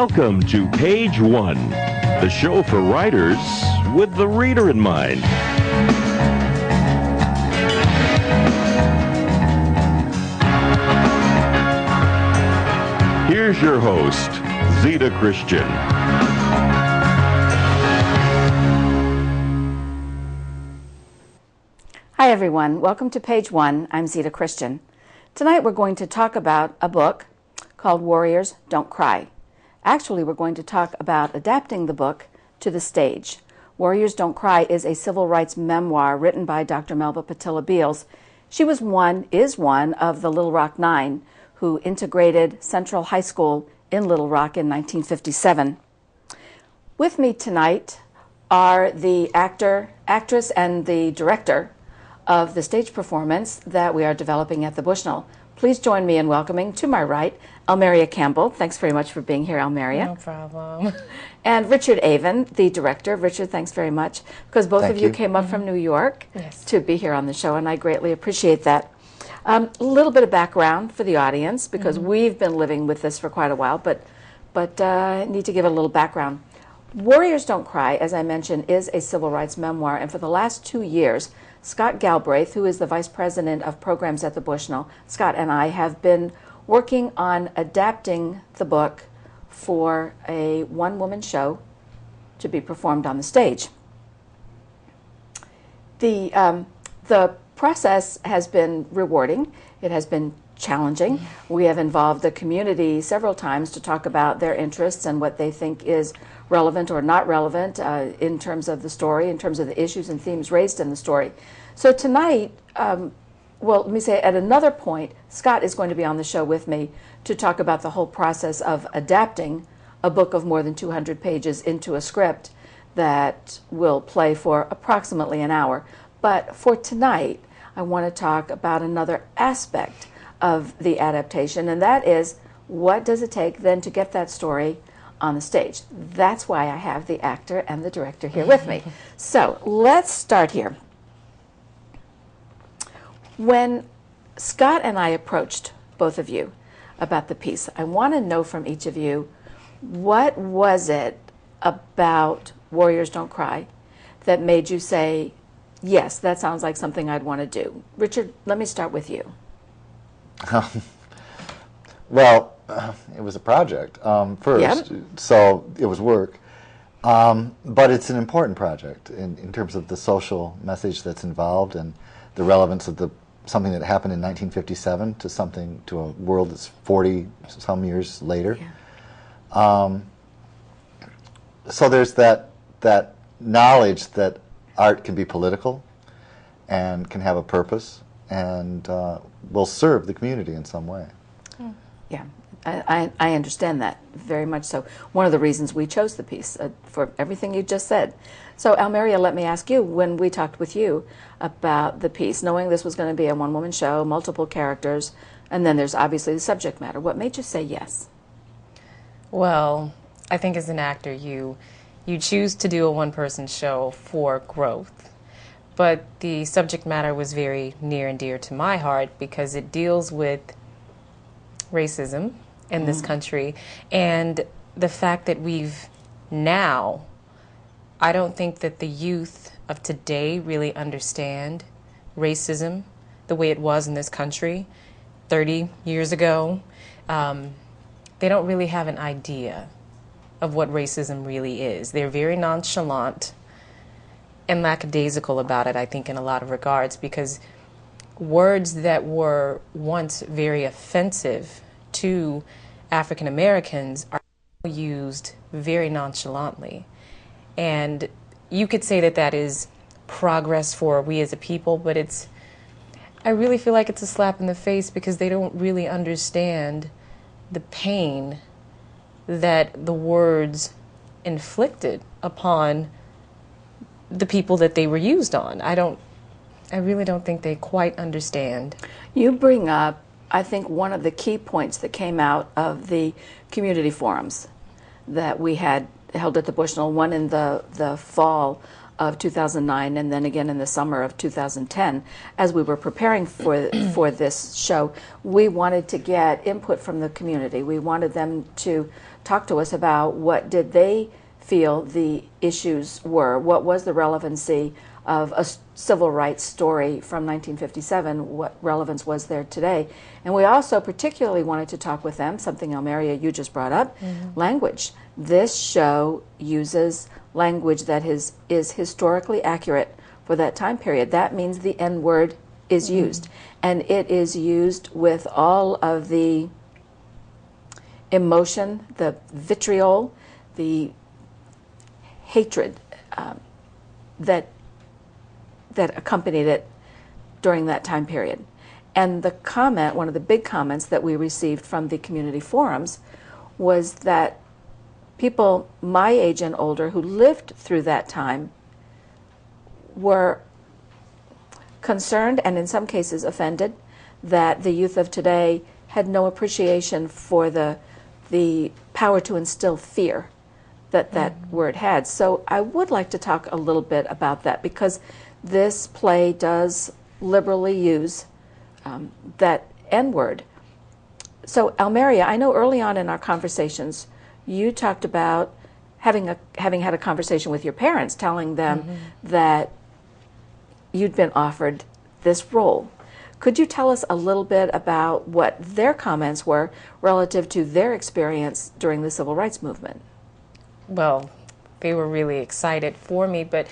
Welcome to Page One, the show for writers with the reader in mind. Here's your host, Zita Christian. Hi everyone, welcome to Page One. I'm Zita Christian. Tonight we're going to talk about a book called Warriors Don't Cry. Actually, we're going to talk about adapting the book to the stage. Warriors Don't Cry is a civil rights memoir written by Dr. Melba Pattillo Beals. She is one of the Little Rock Nine who integrated Central High School in Little Rock in 1957. With me tonight are the actor, actress, and the director of the stage performance that we are developing at the Bushnell. Please join me in welcoming, to my right, Almeria Campbell. Thanks very much for being here, Almeria. No problem. And Richard Aven, the director. Richard, thanks very much, because both of you came up from New York to be here on the show, and I greatly appreciate that. A little bit of background for the audience, because we've been living with this for quite a while, but I need to give a little background. Warriors Don't Cry, as I mentioned, is a civil rights memoir, and for the last 2 years, Scott Galbraith, who is the Vice President of Programs at the Bushnell, Scott and I have been working on adapting the book for a one-woman show to be performed on the stage. The process has been rewarding. It has been challenging. We have involved the community several times to talk about their interests and what they think is relevant or not relevant in terms of the story, in terms of the issues and themes raised in the story. So tonight, well, let me say at another point, Scott is going to be on the show with me to talk about the whole process of adapting a book of more than 200 pages into a script that will play for approximately an hour. But for tonight, I want to talk about another aspect of the adaptation, and that is, what does it take then to get that story on the stage? That's why I have the actor and the director here with me. So let's start here. When Scott and I approached both of you about the piece, I want to know from each of you, what was it about Warriors Don't Cry that made you say, yes, that sounds like something I'd want to do? Richard, let me start with you. Well, it was a project first, so it was work. But it's an important project in terms of the social message that's involved and the relevance of something that happened in 1957 to a world that's 40-some years later. Yeah. So there's that knowledge that art can be political and can have a purpose and will serve the community in some way. Yeah, I understand that very much so. One of the reasons we chose the piece, for everything you just said. So Almeria, let me ask you, when we talked with you about the piece, knowing this was going to be a one-woman show, multiple characters, and then there's obviously the subject matter, what made you say yes? Well, I think as an actor, you choose to do a one-person show for growth. But the subject matter was very near and dear to my heart because it deals with racism in this country, and the fact that I don't think that the youth of today really understand racism the way it was in this country 30 years ago. They don't really have an idea of what racism really is. They're very nonchalant and lackadaisical about it, I think, in a lot of regards, because words that were once very offensive to African Americans are used very nonchalantly. And you could say that that is progress for we as a people, but I really feel like it's a slap in the face because they don't really understand the pain that the words inflicted upon the people that they were used on. I really don't think they quite understand. You bring up, I think, one of the key points that came out of the community forums that we had held at the Bushnell, one in the fall of 2009 and then again in the summer of 2010. As we were preparing for this show, we wanted to get input from the community. We wanted them to talk to us about what did they feel the issues were, what was the relevancy of a civil rights story from 1957, what relevance was there today. And we also particularly wanted to talk with them, something Almeria, you just brought up, language. This show uses language that is historically accurate for that time period. That means the N-word is used. And it is used with all of the emotion, the vitriol, the hatred that accompanied it during that time period. And the comment, one of the big comments that we received from the community forums was that people my age and older who lived through that time were concerned and in some cases offended that the youth of today had no appreciation for the power to instill fear that word had. So I would like to talk a little bit about that, because this play does liberally use that N-word. So Almeria, I know early on in our conversations, you talked about having had a conversation with your parents, telling them that you'd been offered this role. Could you tell us a little bit about what their comments were relative to their experience during the civil rights movement? Well, they were really excited for me, but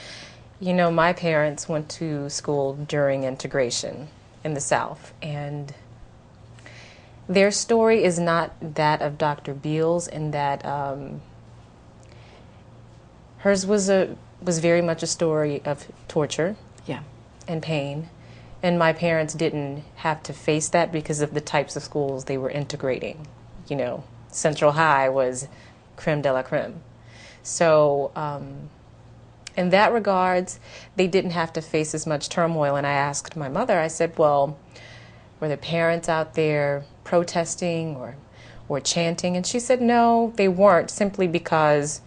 you know, my parents went to school during integration in the South, and their story is not that of Dr. Beals, in that hers was very much a story of torture, and pain, and my parents didn't have to face that because of the types of schools they were integrating. You know, Central High was creme de la creme. So in that regards, they didn't have to face as much turmoil. And I asked my mother, I said, well, were the parents out there protesting or chanting? And she said, no, they weren't, simply because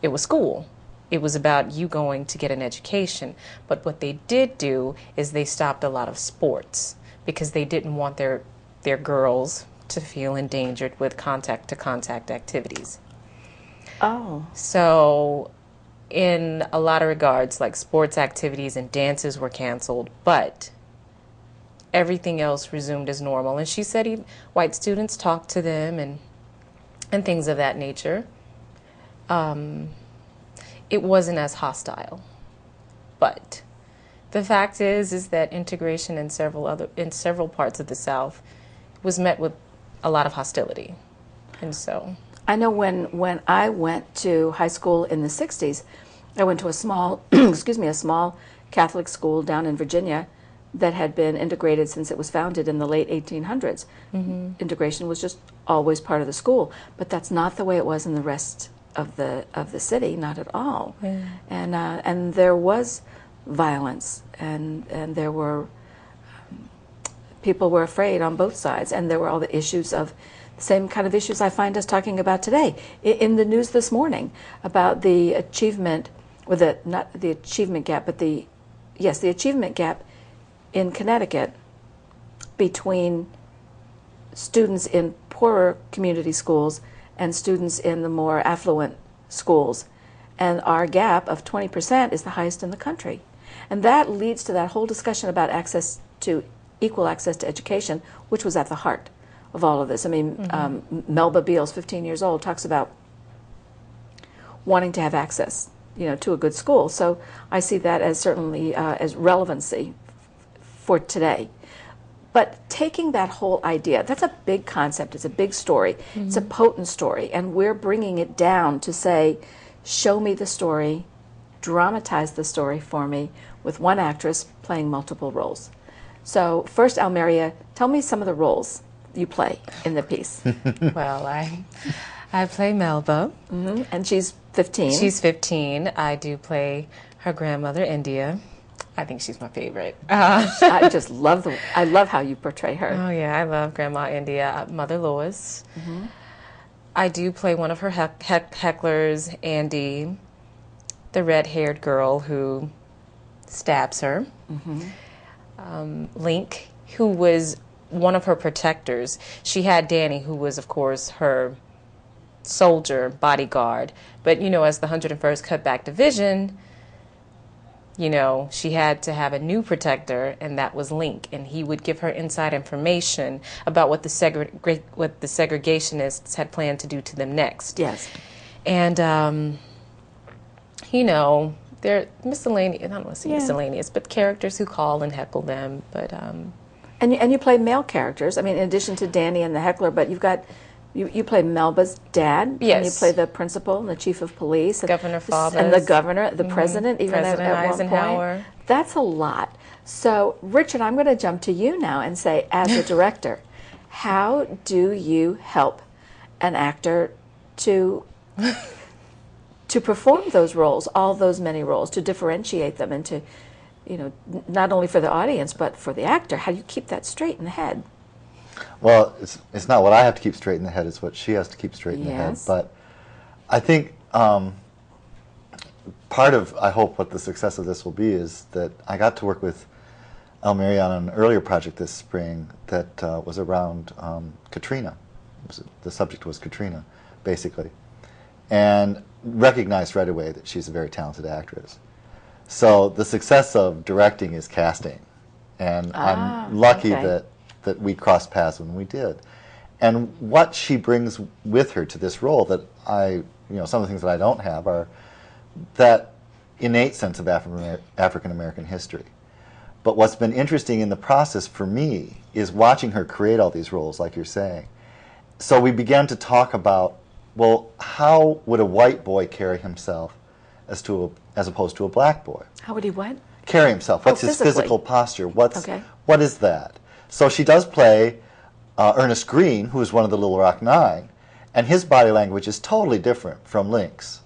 it was school. It was about you going to get an education. But what they did do is they stopped a lot of sports because they didn't want their girls to feel endangered with contact-to-contact activities. Oh. So in a lot of regards, like sports activities and dances were canceled, but everything else resumed as normal. And she said white students talked to them and things of that nature. It wasn't as hostile. But the fact is that integration in several parts of the South was met with a lot of hostility. And so I know when I went to high school in the 60s, I went to a small, a small Catholic school down in Virginia that had been integrated since it was founded in the late 1800s. Integration was just always part of the school, but that's not the way it was in the rest of the city, not at all. And there was violence, and there were people were afraid on both sides, and there were all the issues of the same kind of issues I find us talking about today. In the news this morning about the achievement, or not the achievement gap, but the achievement gap in Connecticut between students in poorer community schools and students in the more affluent schools. And our gap of 20% is the highest in the country. And that leads to that whole discussion about equal access to education, which was at the heart of all of this. I mean, Melba Beals, 15 years old, talks about wanting to have access, to a good school. So I see that as certainly as relevancy for today. But taking that whole idea, that's a big concept, it's a big story, it's a potent story, and we're bringing it down to say, show me the story, dramatize the story for me with one actress playing multiple roles. So first, Almeria, tell me some of the roles you play in the piece. Well, I play Melba. And she's 15. She's 15. I do play her grandmother, India. I think she's my favorite. I just love how you portray her. Oh yeah, I love Grandma India. Mother Lois. I do play one of her hecklers, Andy, the red-haired girl who stabs her. Link, who was one of her protectors. She had Danny, who was, of course, her soldier, bodyguard. But, you know, as the 101st Cutback Division, you know, she had to have a new protector, and that was Link. And he would give her inside information about what the segregationists had planned to do to them next. Yes. And, you know, they're miscellaneous, I don't want to say miscellaneous, but characters who call and heckle them. But And you play male characters. I mean, in addition to Danny and the heckler, but you've got you play Melba's dad. Yes. And you play the principal and the chief of police. Governor Faubus. And the governor, the president, even President at Eisenhower. one point. That's a lot. So, Richard, I'm going to jump to you now and say, as a director, how do you help an actor to perform those roles, all those many roles, to differentiate them and to, you know, not only for the audience, but for the actor? How do you keep that straight in the head? Well, it's not what I have to keep straight in the head, it's what she has to keep straight in the head. But I think part of, I hope, what the success of this will be is that I got to work with Almeria on an earlier project this spring that was around Katrina. The subject was Katrina, basically. And recognized right away that she's a very talented actress. So the success of directing is casting. And I'm lucky that we crossed paths when we did. And what she brings with her to this role that you know, some of the things that I don't have are that innate sense of African-American history. But what's been interesting in the process for me is watching her create all these roles, like you're saying. So we began to talk about, well, how would a white boy carry himself as opposed to a black boy? How would he what? Carry himself. What's his physically. physical posture? What is that? So she does play Ernest Green, who is one of the Little Rock Nine, and his body language is totally different from Link's.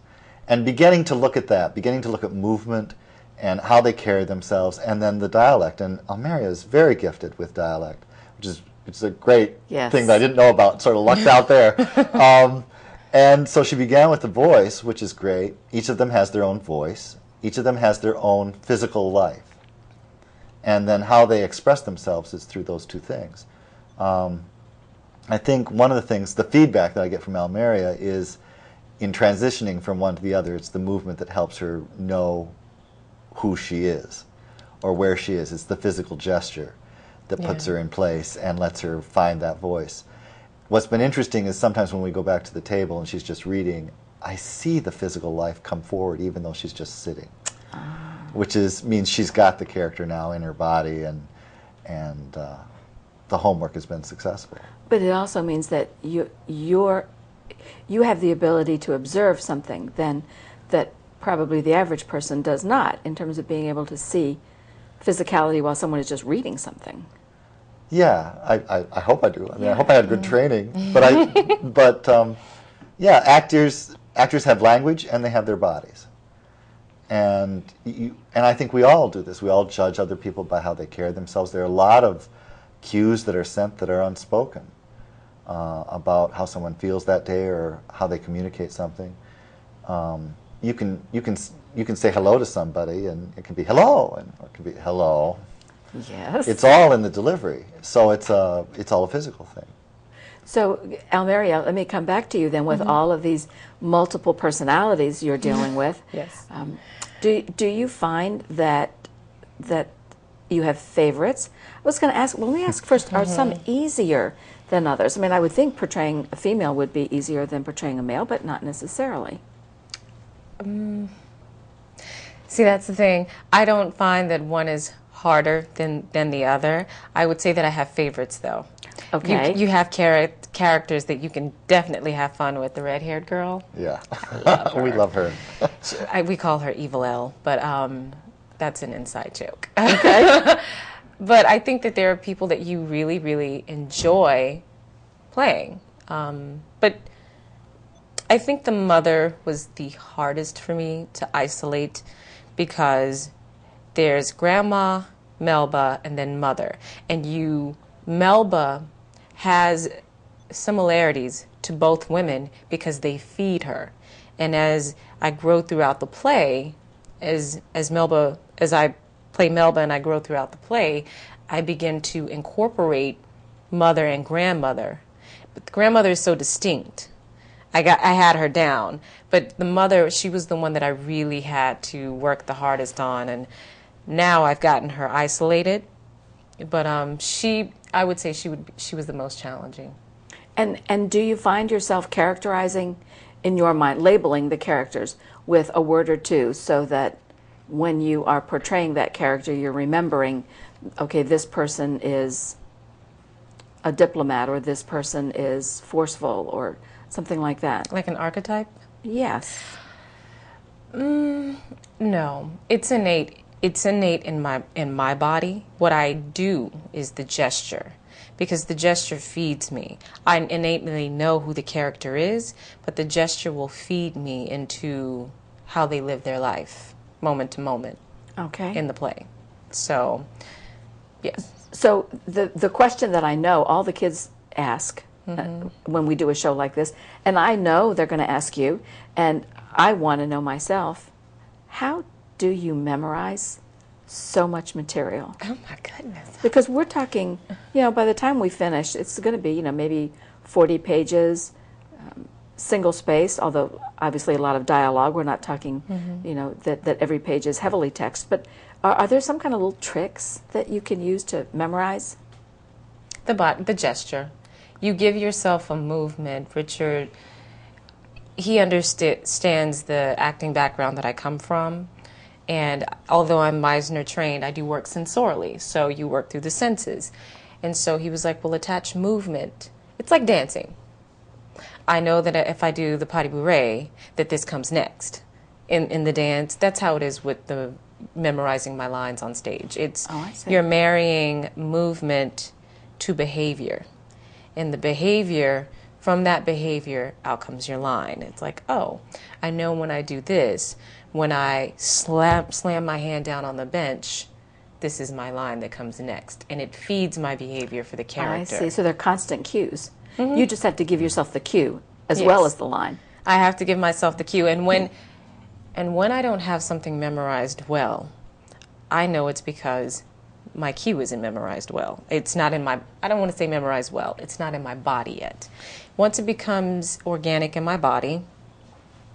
And beginning to look at that, beginning to look at movement and how they carry themselves, and then the dialect. And Almeria is very gifted with dialect, which is it's a great thing that I didn't know about, sort of lucked out there. And so she began with the voice, which is great. Each of them has their own voice. Each of them has their own physical life. And then how they express themselves is through those two things. I think one of the things, the feedback that I get from Almeria is in transitioning from one to the other, it's the movement that helps her know who she is or where she is. It's the physical gesture that puts her in place and lets her find that voice. What's been interesting is sometimes when we go back to the table and she's just reading, I see the physical life come forward even though she's just sitting. Which means she's got the character now in her body, and the homework has been successful. But it also means that you have the ability to observe something then that probably the average person does not, in terms of being able to see physicality while someone is just reading something. Yeah, I hope I do. I mean, I hope I had good training. But yeah, actors have language and they have their bodies. And I think we all do this. We all judge other people by how they carry themselves. There are a lot of cues that are sent that are unspoken about how someone feels that day or how they communicate something. You can say hello to somebody, and it can be hello, or it can be hello. Yes. It's all in the delivery. So it's all a physical thing. So, Almeria, let me come back to you then with all of these multiple personalities you're dealing with. Yes. Do you find that you have favorites? I was going to ask, well, let me ask first, are some easier than others? I mean, I would think portraying a female would be easier than portraying a male, but not necessarily. See, that's the thing. I don't find that one is harder than the other. I would say that I have favorites, though. Okay. You have characters that you can definitely have fun with. The red-haired girl. Yeah. Love her. We love her. We call her Evil L, but that's an inside joke. Okay. But I think that there are people that you really, really enjoy playing. But I think the mother was the hardest for me to isolate because there's Grandma, Melba, and then Mother. And Melba has similarities to both women because they feed her. And as I grow throughout the play, as I play Melba and I grow throughout the play, I begin to incorporate mother and grandmother. But the grandmother is so distinct. I had her down, but the mother, she was the one that I really had to work the hardest on, and now I've gotten her isolated. But I would say she was the most challenging. And do you find yourself characterizing in your mind, labeling the characters with a word or two, so that when you are portraying that character, you're remembering, okay, this person is a diplomat, or this person is forceful, or something like that? Like an archetype? Yes. No, it's innate. It's innate in my body. What I do is the gesture, because the gesture feeds me. I innately know who the character is, but the gesture will feed me into how they live their life, moment to moment, okay, in the play. So, yes. So the question that I know all the kids ask when we do a show like this, and I know they're going to ask you, and I want to know myself, how do you memorize so much material? Oh my goodness. Because we're talking, by the time we finish, it's going to be, maybe 40 pages, single spaced, although obviously a lot of dialogue. We're not talking, that every page is heavily text. But are there some kind of little tricks that you can use to memorize? The gesture. You give yourself a movement. Richard, he understands the acting background that I come from. And although I'm Meisner trained, I do work sensorially. So you work through the senses. And so he was like, well, attach movement. It's like dancing. I know that if I do the pas de bourrée, that this comes next. In the dance, that's how it is with the memorizing my lines on stage. It's you're marrying movement to behavior. And the behavior, from that behavior, out comes your line. It's like, oh, I know when I do this, when I slam my hand down on the bench, this is my line that comes next. And it feeds my behavior for the character. I see. So they're constant cues. You just have to give yourself the cue as well as the line. I have to give myself the cue. And when I don't have something memorized well, I know it's because my cue isn't memorized well. It's not in my, I don't want to say memorized well, it's not in my body yet. Once it becomes organic in my body,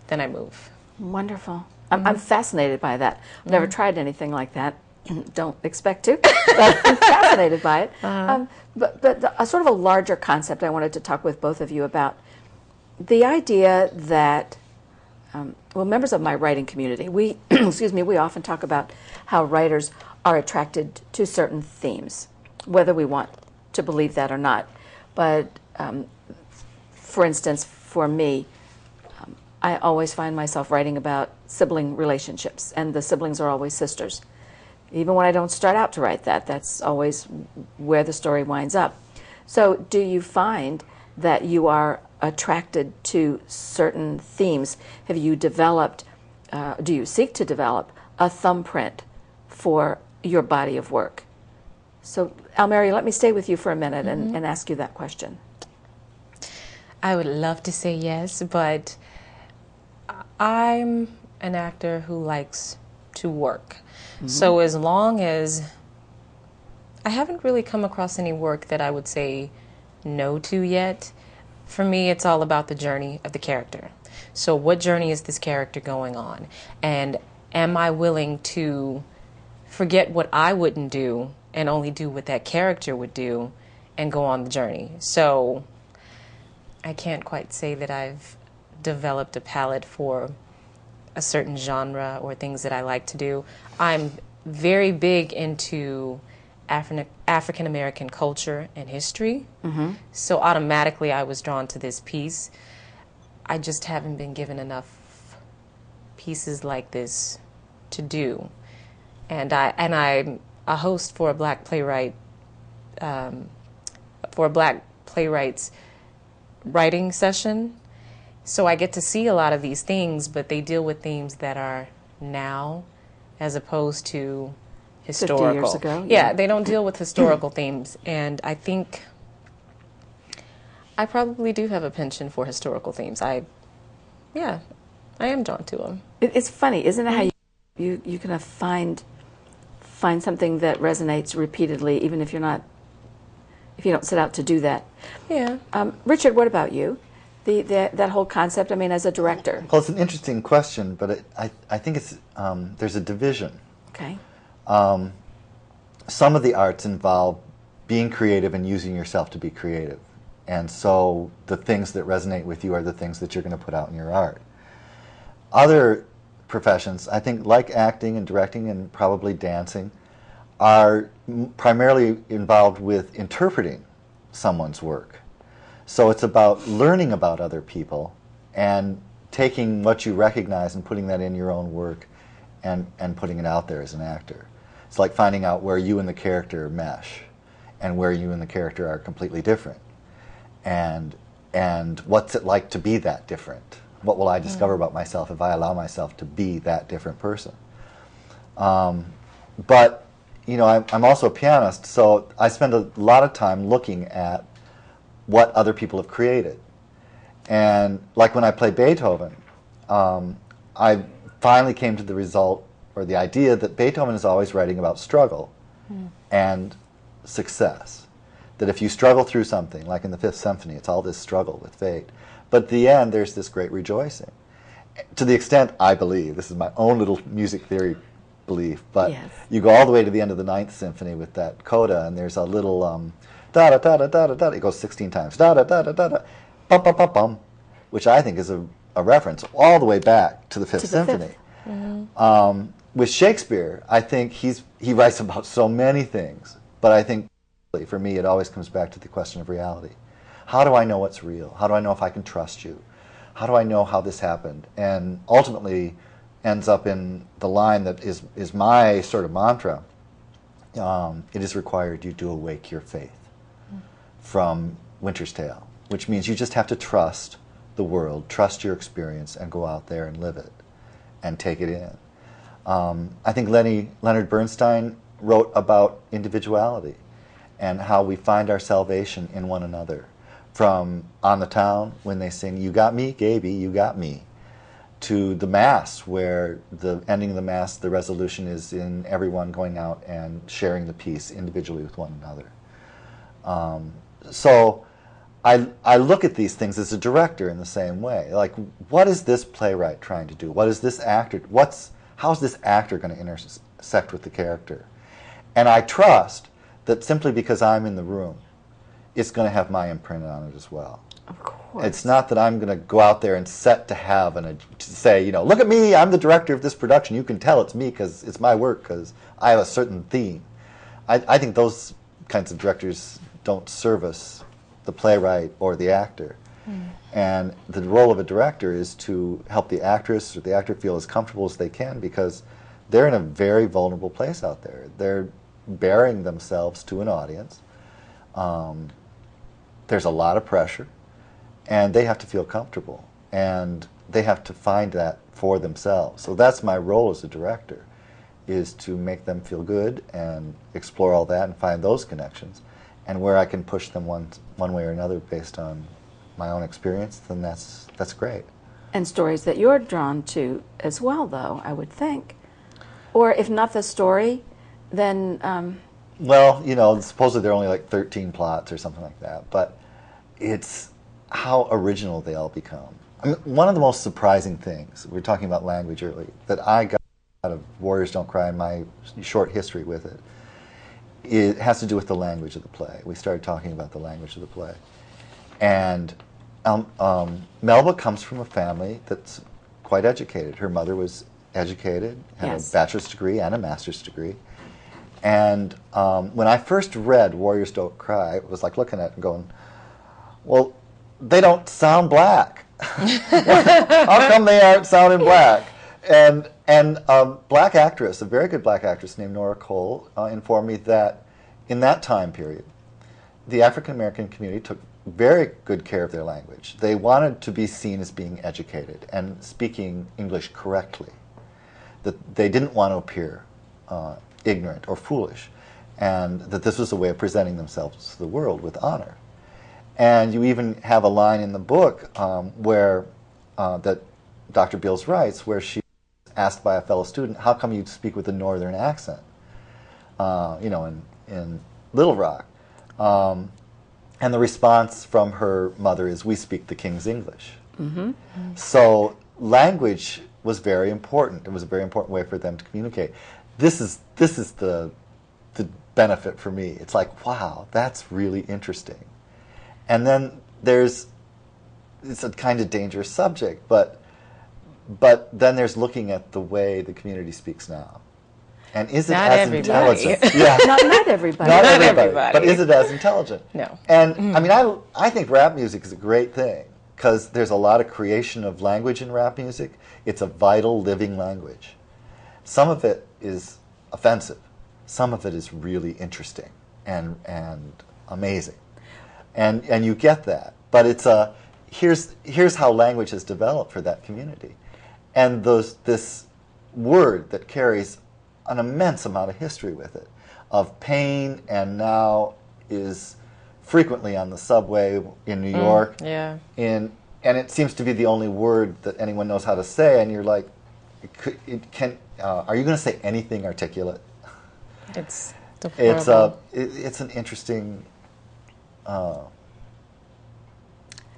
then I move. Wonderful. I'm fascinated by that. I've never tried anything like that. Don't expect to, but I'm fascinated by it. But a sort of a larger concept I wanted to talk with both of you about, the idea that, members of my writing community, we often talk about how writers are attracted to certain themes, whether we want to believe that or not. But for instance, for me, I always find myself writing about sibling relationships, and the siblings are always sisters. Even when I don't start out to write that, that's always where the story winds up. So do you find that you are attracted to certain themes? Have you developed, do you seek to develop a thumbprint for your body of work? So Almeria, let me stay with you for a minute and ask you that question. I would love to say yes, but I'm an actor who likes to work. So as long as I haven't really come across any work that I would say no to yet, for me it's all about the journey of the character. So what journey is this character going on? And am I willing to forget what I wouldn't do and only do what that character would do and go on the journey? So I can't quite say that I've developed a palette for a certain genre or things that I like to do. I'm very big into African American culture and history, so automatically I was drawn to this piece. I just haven't been given enough pieces like this to do, and I'm a host for a Black playwright, playwrights writing session. So I get to see a lot of these things, but they deal with themes that are now as opposed to historical. 50 years ago? Yeah, they don't deal with historical themes. And I think I probably do have a penchant for historical themes. Yeah, I am drawn to them. It's funny, isn't it, how you kind of find something that resonates repeatedly, even if you don't set out to do that. Yeah. Richard, what about you? That whole concept, I mean, as a director. Well, it's an interesting question, but I think it's there's a division. Okay. Some of the arts involve being creative and using yourself to be creative. And so the things that resonate with you are the things that you're going to put out in your art. Other professions, I think, like acting and directing and probably dancing, are primarily involved with interpreting someone's work. So it's about learning about other people and taking what you recognize and putting that in your own work and putting it out there as an actor. It's like finding out where you and the character mesh and where you and the character are completely different. And what's it like to be that different? What will I discover about myself if I allow myself to be that different person? But, you know, I'm also a pianist, so I spend a lot of time looking at what other people have created. And like when I play Beethoven, I finally came to the result, or the idea, that Beethoven is always writing about struggle and success. That if you struggle through something, like in the Fifth Symphony, it's all this struggle with fate. But at the end, there's this great rejoicing. To the extent, I believe, this is my own little music theory belief, but you go all the way to the end of the Ninth Symphony with that coda, and there's a little da-da-da-da-da-da-da, it goes 16 times, da-da-da-da-da-da, bum-bum-bum-bum, which I think is a reference all the way back to the Fifth Symphony. With Shakespeare, I think he writes about so many things, but I think for me it always comes back to the question of reality. How do I know what's real? How do I know if I can trust you? How do I know how this happened? And ultimately ends up in the line that is my sort of mantra. It is required you do awake your faith, from Winter's Tale, which means you just have to trust the world, trust your experience, and go out there and live it and take it in. I think Leonard Bernstein wrote about individuality and how we find our salvation in one another. From On the Town, when they sing, "You got me, Gaby, you got me," to the Mass, where the ending of the Mass, the resolution is in everyone going out and sharing the peace individually with one another. So I look at these things as a director in the same way. Like, what is this playwright trying to do? What is this actor, how's this actor going to intersect with the character? And I trust that simply because I'm in the room, it's going to have my imprint on it as well. Of course. It's not that I'm going to go out there and set to have and to say, you know, look at me, I'm the director of this production. You can tell it's me because it's my work, because I have a certain theme. I think those kinds of directors don't service the playwright or the actor. And the role of a director is to help the actress or the actor feel as comfortable as they can, because they're in a very vulnerable place out there. They're bearing themselves to an audience. There's a lot of pressure, and they have to feel comfortable, and they have to find that for themselves. So that's my role as a director, is to make them feel good and explore all that and find those connections. And where I can push them one way or another based on my own experience, then that's great. And stories that you're drawn to as well, though, I would think. Or if not the story, then... Well, you know, supposedly there are only like 13 plots or something like that, but it's how original they all become. I mean, one of the most surprising things, we were talking about language earlier, that I got out of Warriors Don't Cry in my short history with it, it has to do with the language of the play. We started talking about the language of the play. And Melba comes from a family that's quite educated. Her mother was educated, had a bachelor's degree and a master's degree. And when I first read Warriors Don't Cry, it was like looking at it and going, well, they don't sound black. How come they aren't sounding black? And a black actress, a very good black actress named Nora Cole, informed me that in that time period, the African American community took very good care of their language. They wanted to be seen as being educated and speaking English correctly. That they didn't want to appear ignorant or foolish, and that this was a way of presenting themselves to the world with honor. And you even have a line in the book where that Dr. Beals writes, where she was asked by a fellow student, "How come you speak with a northern accent?" In Little Rock. And the response from her mother is, "We speak the King's English." Mm-hmm. So language was very important. It was a very important way for them to communicate. This is the benefit for me. It's like, wow, that's really interesting. And then it's a kind of dangerous subject, but then there's looking at the way the community speaks now. And is it not as everybody. intelligent? Yeah. Not everybody. Not everybody. But is it as intelligent? No. And I mean, I think rap music is a great thing because there's a lot of creation of language in rap music. It's a vital, living language. Some of it is offensive. Some of it is really interesting and amazing. And you get that. But it's here's how language has developed for that community. And this word that carries an immense amount of history with it, of pain, and now is frequently on the subway in New York. Yeah. And it seems to be the only word that anyone knows how to say, and you're like, are you going to say anything articulate? It's an interesting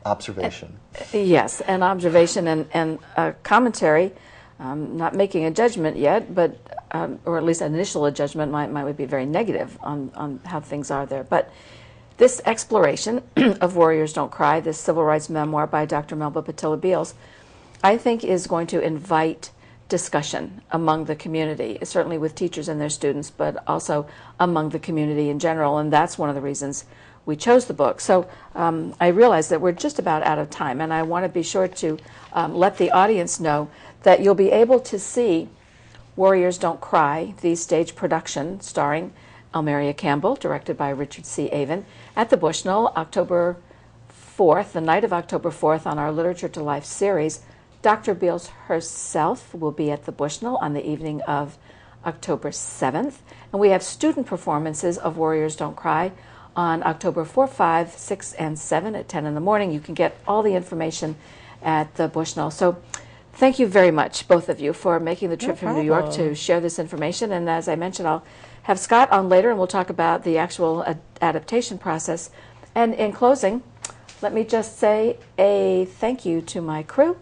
observation. Yes, an observation and a commentary. Not making a judgment yet, but or at least an initial judgment might be very negative on how things are there. But this exploration of Warriors Don't Cry, this civil rights memoir by Dr. Melba Pattillo Beals, I think is going to invite discussion among the community, certainly with teachers and their students, but also among the community in general, and that's one of the reasons we chose the book. So I realize that we're just about out of time, and I want to be sure to let the audience know that you'll be able to see Warriors Don't Cry, the stage production starring Almeria Campbell, directed by Richard C. Aven, at the Bushnell, October 4th, the night of October 4th, on our Literature to Life series. Dr. Beals herself will be at the Bushnell on the evening of October 7th, and we have student performances of Warriors Don't Cry on October 4, 5, 6, and 7 at 10 in the morning. You can get all the information at the Bushnell. So thank you very much, both of you, for making the trip from New York to share this information. And as I mentioned, I'll have Scott on later, and we'll talk about the actual adaptation process. And in closing, let me just say a thank you to my crew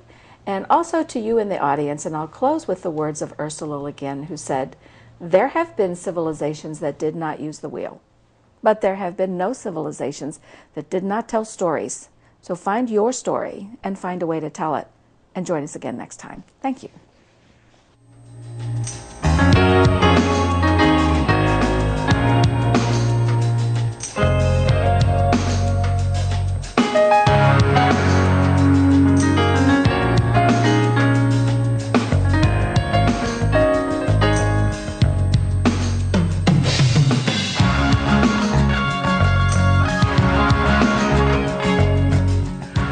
and also to you in the audience. And I'll close with the words of Ursula Le Guin, who said, "There have been civilizations that did not use the wheel, but there have been no civilizations that did not tell stories. So find your story and find a way to tell it. And join us again next time." Thank you.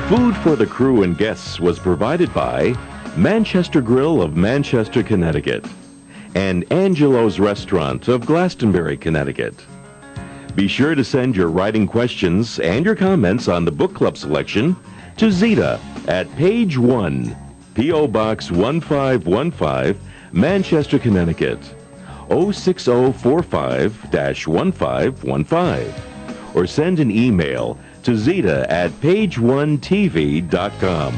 Food for the crew and guests was provided by Manchester Grill of Manchester, Connecticut, and Angelo's Restaurant of Glastonbury, Connecticut. Be sure to send your writing questions and your comments on the book club selection to Zita at page 1, P.O. Box 1515, Manchester, Connecticut, 06045-1515, or send an email to Zita at page1tv.com.